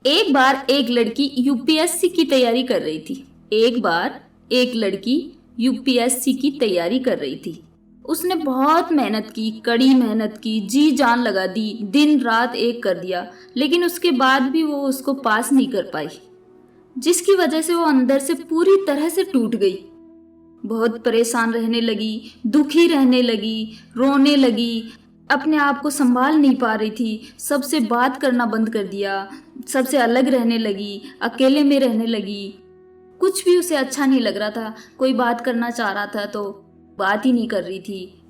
एक बार एक लड़की यूपीएससी की तैयारी कर रही थी। एक बार एक लड़की यूपीएससी की तैयारी कर रही थी। उसने बहुत मेहनत की, कड़ी मेहनत की, जी जान लगा दी, दिन रात एक कर दिया, लेकिन उसके बाद भी वो उसको पास नहीं कर पाई, जिसकी वजह से वो अंदर से पूरी तरह से टूट गई। बहुत परेशान रहने लगी, दुखी रहने लगी, रोने लगी, अपने आप को संभाल नहीं पा रही थी, सबसे बात करना बंद कर दिया, सबसे अलग रहने लगी, अकेले में रहने लगी। कुछ भी उसे अच्छा नहीं लग रहा था। कोई बात करना चाह रहा था तो बात ही नहीं कर रही थी,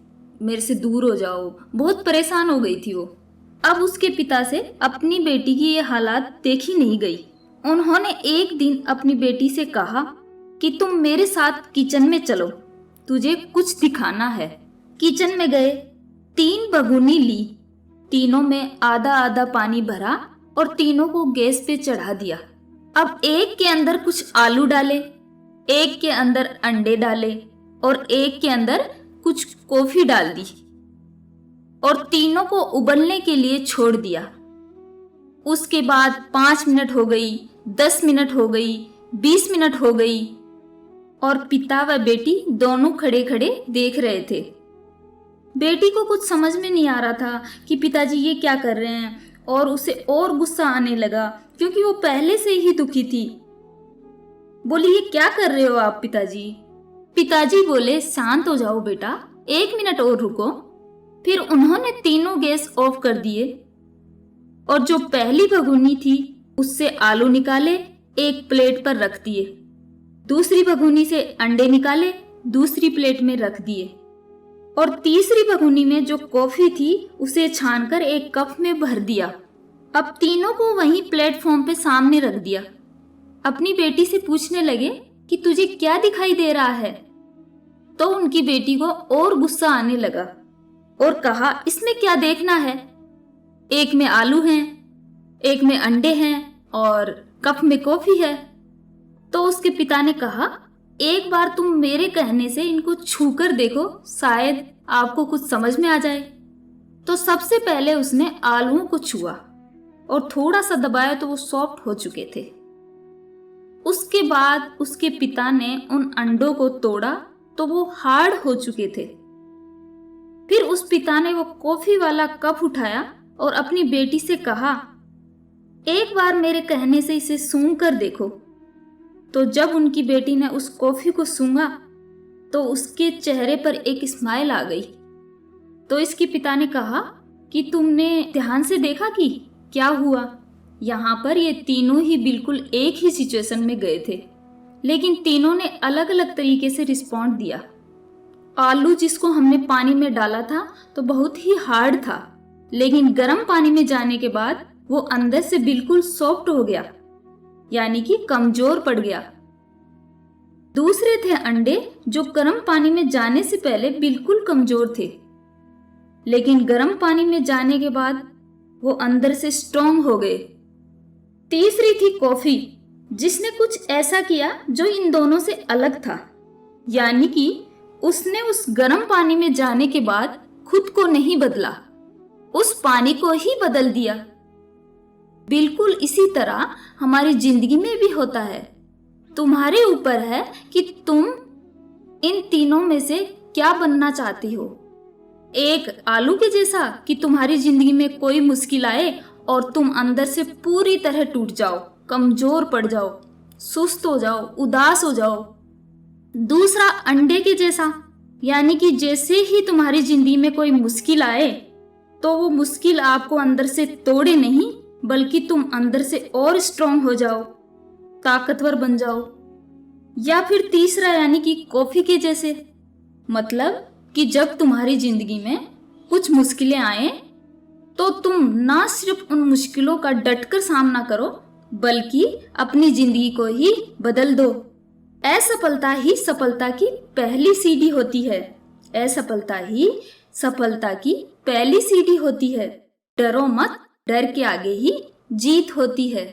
मेरे से दूर हो जाओ। बहुत परेशान हो गई थी वो। अब उसके पिता से अपनी बेटी की ये हालात देखी नहीं गई। उन्होंने एक दिन अपनी बेटी से कहा कि तुम मेरे साथ किचन में चलो, तुझे कुछ दिखाना है। किचन में गए, 3 भगोनी ली, तीनों में आधा आधा पानी भरा और तीनों को गैस पे चढ़ा दिया। अब एक के अंदर कुछ आलू डाले, एक के अंदर अंडे डाले और एक के अंदर कुछ कॉफी डाल दी और तीनों को उबलने के लिए छोड़ दिया। उसके बाद 5 मिनट हो गई, 10 मिनट हो गई, 20 मिनट हो गई और पिता व बेटी दोनों खड़े खड़े देख रहे थे। बेटी को कुछ समझ में नहीं आ रहा था कि पिताजी ये क्या कर रहे हैं, और उसे और गुस्सा आने लगा क्योंकि वो पहले से ही दुखी थी। बोली, ये क्या कर रहे हो आप पिताजी? पिताजी बोले, शांत हो जाओ बेटा, 1 मिनट और रुको। फिर उन्होंने तीनों गैस ऑफ कर दिए और जो पहली भगोनी थी उससे आलू निकाले, एक प्लेट पर रख दिए। दूसरी भगोनी से अंडे निकाले, दूसरी प्लेट में रख दिए और तीसरी भगोनी में जो कॉफी थी उसे छानकर एक कप में भर दिया। अब तीनों को वहीं प्लेटफॉर्म पे सामने रख दिया। अपनी बेटी से पूछने लगे कि तुझे क्या दिखाई दे रहा है? तो उनकी बेटी को और गुस्सा आने लगा और कहा, इसमें क्या देखना है? एक में आलू हैं, एक में अंडे हैं और कप में कॉफी है। तो उसके पिता ने कहा, एक बार तुम मेरे कहने से इनको छूकर देखो, शायद आपको कुछ समझ में आ जाए। तो सबसे पहले उसने आलूओं को छुआ और थोड़ा सा दबाया तो वो सॉफ्ट हो चुके थे। उसके बाद उसके पिता ने उन अंडों को तोड़ा तो वो हार्ड हो चुके थे। फिर उस पिता ने वो कॉफी वाला कप उठाया और अपनी बेटी से कहा, एक बार मेरे कहने से इसे सूंघ कर देखो। तो जब उनकी बेटी ने उस कॉफी को सूंघा तो उसके चेहरे पर एक स्माइल आ गई। तो इसके पिता ने कहा कि तुमने ध्यान से देखा कि क्या हुआ? यहाँ पर ये तीनों ही बिल्कुल एक ही सिचुएशन में गए थे, लेकिन तीनों ने अलग अलग तरीके से रिस्पॉन्ड दिया। आलू जिसको हमने पानी में डाला था तो बहुत ही हार्ड था, लेकिन गर्म पानी में जाने के बाद वो अंदर से बिल्कुल सॉफ्ट हो गया, यानी कि कमजोर पड़ गया। दूसरे थे अंडे जो गर्म पानी में जाने से पहले बिल्कुल कमजोर थे, लेकिन गर्म पानी में जाने के बाद वो अंदर से स्ट्रॉन्ग हो गए। तीसरी थी कॉफी, जिसने कुछ ऐसा किया जो इन दोनों से अलग था, यानी कि उसने उस गर्म पानी में जाने के बाद खुद को नहीं बदला, उस पानी को ही बदल दिया। बिल्कुल इसी तरह हमारी जिंदगी में भी होता है। तुम्हारे ऊपर है कि तुम इन तीनों में से क्या बनना चाहती हो। एक आलू के जैसा कि तुम्हारी जिंदगी में कोई मुश्किल आए और तुम अंदर से पूरी तरह टूट जाओ, कमजोर पड़ जाओ, सुस्त हो जाओ, उदास हो जाओ। दूसरा अंडे के जैसा, यानी कि जैसे ही तुम्हारी जिंदगी में कोई मुश्किल आए तो वो मुश्किल आपको अंदर से तोड़े नहीं, बल्कि तुम अंदर से और स्ट्रांग हो जाओ, ताकतवर बन जाओ। या फिर तीसरा यानी कि कॉफी के जैसे, मतलब कि जब तुम्हारी जिंदगी में कुछ मुश्किलें आए तो तुम ना सिर्फ उन मुश्किलों का डटकर सामना करो, बल्कि अपनी जिंदगी को ही बदल दो। असफलता ही सफलता की पहली सीढ़ी होती है। असफलता ही सफलता की पहली सीढ़ी होती है। डरो मत, डर के आगे ही जीत होती है।